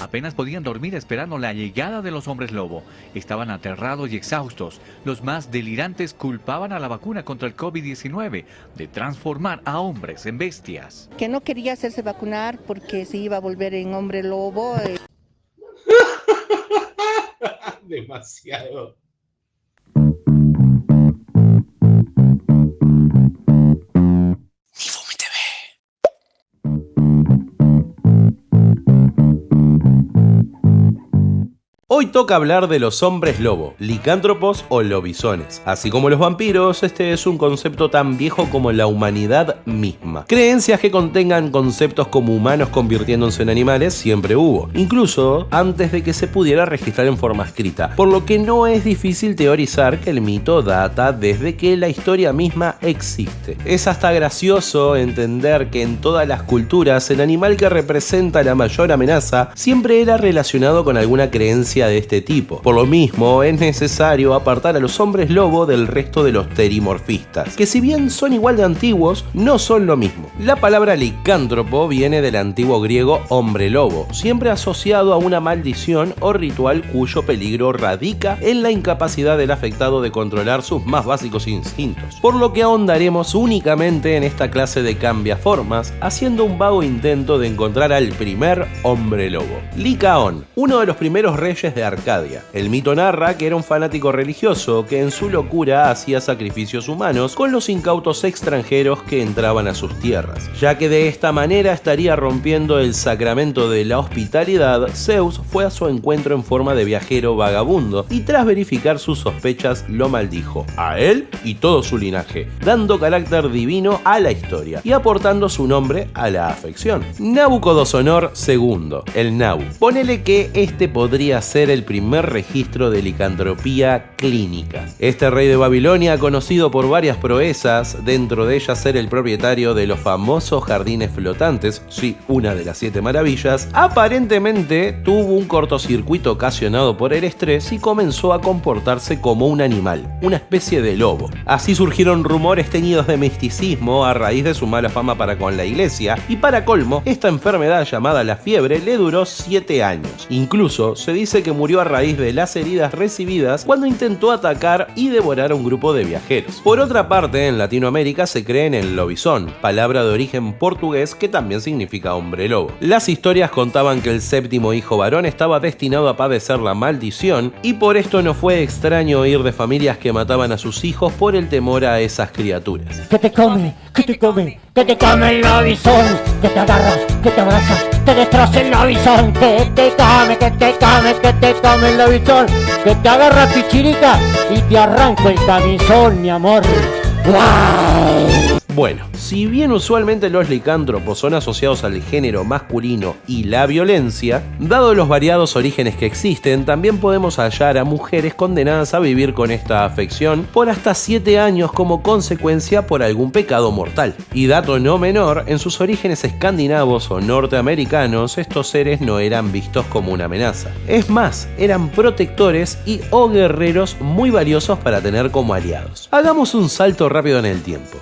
apenas podían dormir esperando la llegada de los hombres lobo. Estaban aterrados y exhaustos. Los más delirantes culpaban a la vacuna contra el COVID-19 de transformar a hombres en bestias. Que no quería hacerse vacunar porque se iba a volver en hombre lobo. Demasiado. Hoy toca hablar de los hombres lobo, licántropos o lobisones. Así como los vampiros, este es un concepto tan viejo como la humanidad misma. Creencias que contengan conceptos como humanos convirtiéndose en animales siempre hubo, incluso antes de que se pudiera registrar en forma escrita, por lo que no es difícil teorizar que el mito data desde que la historia misma existe. Es hasta gracioso entender que en todas las culturas el animal que representa la mayor amenaza siempre era relacionado con alguna creencia de este tipo. Por lo mismo, es necesario apartar a los hombres lobo del resto de los terimorfistas, que si bien son igual de antiguos, no son lo mismo. La palabra licántropo viene del antiguo griego hombre lobo, siempre asociado a una maldición o ritual cuyo peligro radica en la incapacidad del afectado de controlar sus más básicos instintos, por lo que ahondaremos únicamente en esta clase de cambiaformas, haciendo un vago intento de encontrar al primer hombre lobo. Licaón, uno de los primeros reyes de Arcadia. El mito narra que era un fanático religioso que en su locura hacía sacrificios humanos con los incautos extranjeros que entraban a sus tierras. Ya que de esta manera estaría rompiendo el sacramento de la hospitalidad, Zeus fue a su encuentro en forma de viajero vagabundo y tras verificar sus sospechas lo maldijo, a él y todo su linaje, dando carácter divino a la historia y aportando su nombre a la afección. Nabucodonosor II, el Nabu. Ponele que este podría ser el primer registro de licantropía clínica. Este rey de Babilonia, conocido por varias proezas, dentro de ellas ser el propietario de los famosos jardines flotantes, sí, una de las 7 maravillas, aparentemente tuvo un cortocircuito ocasionado por el estrés y comenzó a comportarse como un animal, una especie de lobo. Así surgieron rumores teñidos de misticismo a raíz de su mala fama para con la iglesia, y para colmo, esta enfermedad llamada la fiebre le duró 7 años. Incluso se dice que murió a raíz de las heridas recibidas cuando intentó atacar y devorar a un grupo de viajeros. Por otra parte, en Latinoamérica se cree en el lobizón, palabra de origen portugués que también significa hombre lobo. Las historias contaban que el 7º hijo varón estaba destinado a padecer la maldición y por esto no fue extraño oír de familias que mataban a sus hijos por el temor a esas criaturas. Que te come, que te come, que te come el lobizón, que te agarras, que te abrazas, te destroza el lobizón, que te come, que te come, que te come el lobizón, que te agarra pichirica y te arranco el camisón, mi amor. ¡Wow! Bueno, si bien usualmente los licántropos son asociados al género masculino y la violencia, dado los variados orígenes que existen, también podemos hallar a mujeres condenadas a vivir con esta afección por hasta 7 años como consecuencia por algún pecado mortal. Y dato no menor, en sus orígenes escandinavos o norteamericanos, estos seres no eran vistos como una amenaza. Es más, eran protectores y o guerreros muy valiosos para tener como aliados. Hagamos un salto rápido en el tiempo.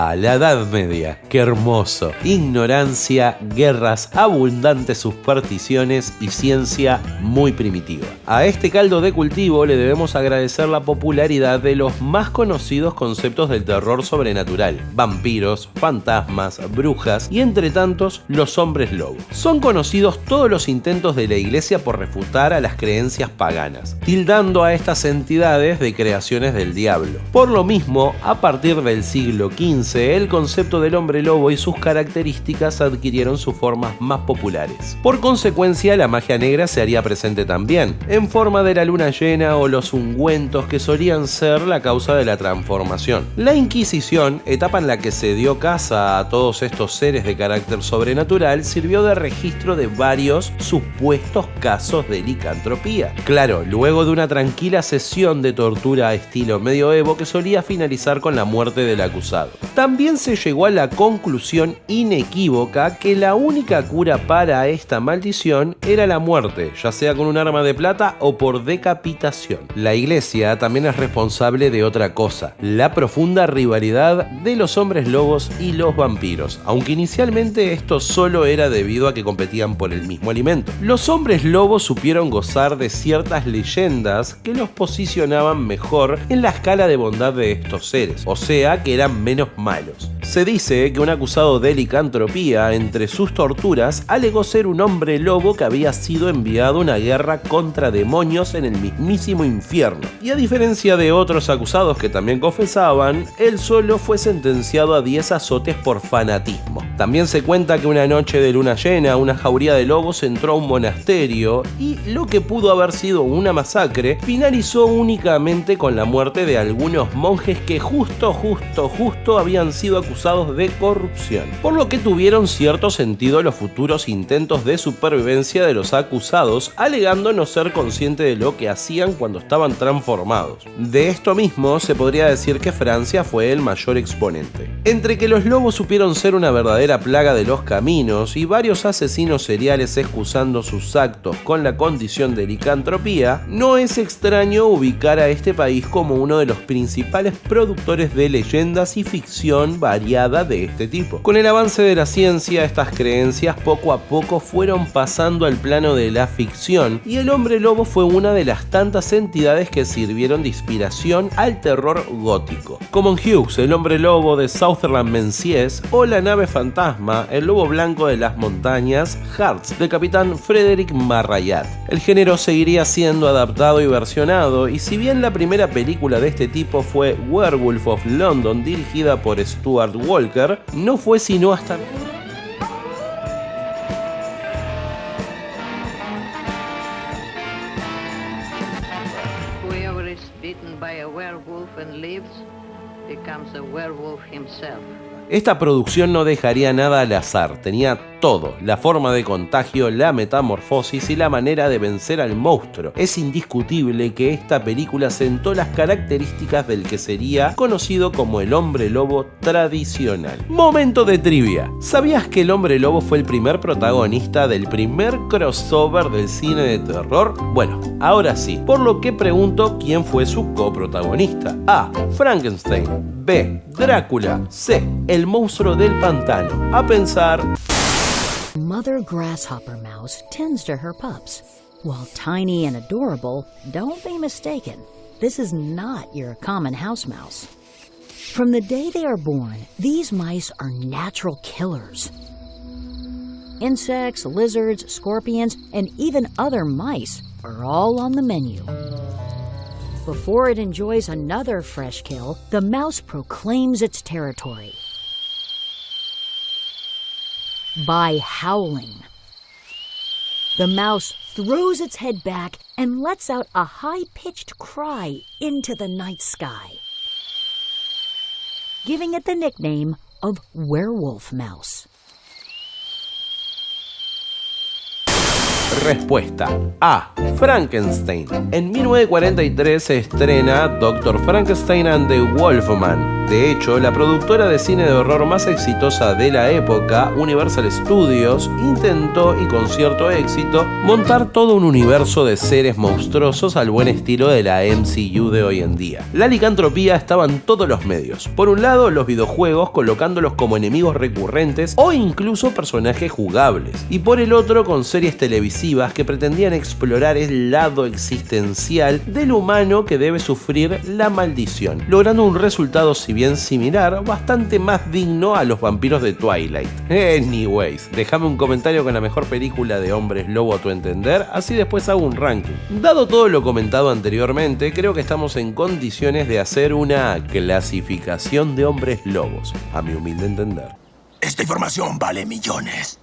La Edad Media, qué hermoso. Ignorancia, guerras, abundantes supersticiones y ciencia muy primitiva. A este caldo de cultivo le debemos agradecer la popularidad de los más conocidos conceptos del terror sobrenatural: vampiros, fantasmas, brujas y entre tantos los hombres lobo. Son conocidos todos los intentos de la iglesia por refutar a las creencias paganas, tildando a estas entidades de creaciones del diablo. Por lo mismo, a partir del siglo XV, el concepto del hombre lobo y sus características adquirieron sus formas más populares. Por consecuencia, la magia negra se haría presente también, en forma de la luna llena o los ungüentos que solían ser la causa de la transformación. La Inquisición, etapa en la que se dio caza a todos estos seres de carácter sobrenatural, sirvió de registro de varios supuestos casos de licantropía. Claro, luego de una tranquila sesión de tortura a estilo medioevo que solía finalizar con la muerte del acusado. también se llegó a la conclusión inequívoca que la única cura para esta maldición era la muerte, ya sea con un arma de plata o por decapitación. La iglesia también es responsable de otra cosa, la profunda rivalidad de los hombres lobos y los vampiros, aunque inicialmente esto solo era debido a que competían por el mismo alimento. Los hombres lobos supieron gozar de ciertas leyendas que los posicionaban mejor en la escala de bondad de estos seres, o sea que eran menos malos. Se dice que un acusado de licantropía entre sus torturas alegó ser un hombre lobo que había sido enviado a una guerra contra demonios en el mismísimo infierno. Y a diferencia de otros acusados que también confesaban, él solo fue sentenciado a 10 azotes por fanatismo. También se cuenta que una noche de luna llena, una jauría de lobos entró a un monasterio y lo que pudo haber sido una masacre finalizó únicamente con la muerte de algunos monjes que justo habían sido acusados de corrupción, por lo que tuvieron cierto sentido los futuros intentos de supervivencia de los acusados, alegando no ser consciente de lo que hacían cuando estaban transformados. De esto mismo se podría decir que Francia fue el mayor exponente. Entre que los lobos supieron ser una verdadera plaga de los caminos y varios asesinos seriales excusando sus actos con la condición de licantropía, no es extraño ubicar a este país como uno de los principales productores de leyendas y ficción variada de este tipo. Con el avance de la ciencia, estas creencias poco a poco fueron pasando al plano de la ficción y el hombre lobo fue una de las tantas entidades que sirvieron de inspiración al terror gótico, como en Hughes, el hombre lobo de Sutherland Menzies, o la nave fantasma, el lobo blanco de las montañas, Hearts, del capitán Frederick Marryat. El género seguiría siendo adaptado y versionado, y si bien la primera película de este tipo fue Werewolf of London, dirigida por Stuart Walker, no fue sino hasta Whoever is bitten by a werewolf and lives becomes a werewolf himself. Esta producción no dejaría nada al azar, tenía todo, la forma de contagio, la metamorfosis y la manera de vencer al monstruo. Es indiscutible que esta película sentó las características del que sería conocido como el hombre lobo tradicional. Momento de trivia. ¿Sabías que el hombre lobo fue el primer protagonista del primer crossover del cine de terror? Bueno, ahora sí, por lo que pregunto quién fue su coprotagonista. A. Frankenstein. B. Drácula. C. El monstruo del pantano. A pensar. Mother grasshopper mouse tends to her pups. While tiny and adorable, don't be mistaken, this is not your common house mouse. From the day they are born, these mice are natural killers. Insects, lizards, scorpions, and even other mice are all on the menu. Before it enjoys another fresh kill, the mouse proclaims its territory by howling. The mouse throws its head back and lets out a high-pitched cry into the night sky, giving it the nickname of werewolf mouse. Respuesta A. Frankenstein. En 1943 se estrena Dr. Frankenstein and the Wolfman. De hecho, la productora de cine de horror más exitosa de la época, Universal Studios, intentó, y con cierto éxito, montar todo un universo de seres monstruosos al buen estilo de la MCU de hoy en día. La licantropía estaba en todos los medios. Por un lado, los videojuegos, colocándolos como enemigos recurrentes o incluso personajes jugables. Y por el otro, con series televisivas que pretendían explorar el lado existencial del humano que debe sufrir la maldición, logrando un resultado, si bien similar, bastante más digno a los vampiros de Twilight. Anyways, déjame un comentario con la mejor película de hombres lobo a tu entender, así después hago un ranking. Dado todo lo comentado anteriormente, creo que estamos en condiciones de hacer una clasificación de hombres lobos, a mi humilde entender. Esta información vale millones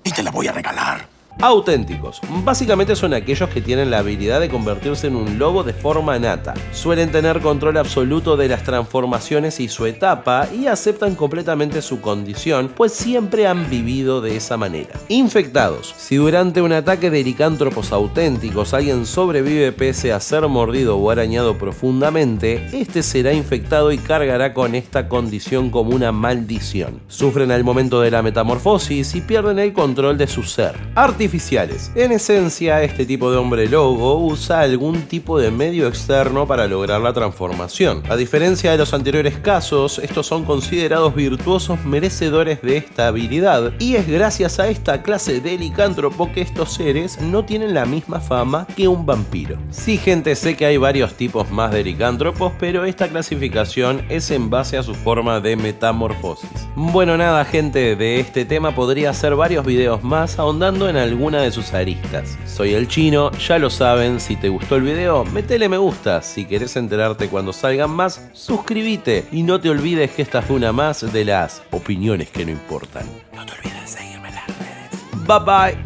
y te la voy a regalar. Auténticos. Básicamente son aquellos que tienen la habilidad de convertirse en un lobo de forma nata. Suelen tener control absoluto de las transformaciones y su etapa y aceptan completamente su condición, pues siempre han vivido de esa manera. Infectados. Si durante un ataque de licántropos auténticos alguien sobrevive pese a ser mordido o arañado profundamente, este será infectado y cargará con esta condición como una maldición. Sufren al momento de la metamorfosis y pierden el control de su ser. Artificiales. En esencia, este tipo de hombre lobo usa algún tipo de medio externo para lograr la transformación. A diferencia de los anteriores casos, estos son considerados virtuosos merecedores de esta habilidad, y es gracias a esta clase de licántropo que estos seres no tienen la misma fama que un vampiro. Sí, gente, sé que hay varios tipos más de licántropos, pero esta clasificación es en base a su forma de metamorfosis. Bueno, nada, gente, de este tema podría hacer varios videos más ahondando en alguna de sus aristas. Soy el Chino, ya lo saben, si te gustó el video, metele me gusta, si querés enterarte cuando salgan más, suscríbete y no te olvides que esta fue una más de las opiniones que no importan. No te olvides de seguirme en las redes. Bye bye.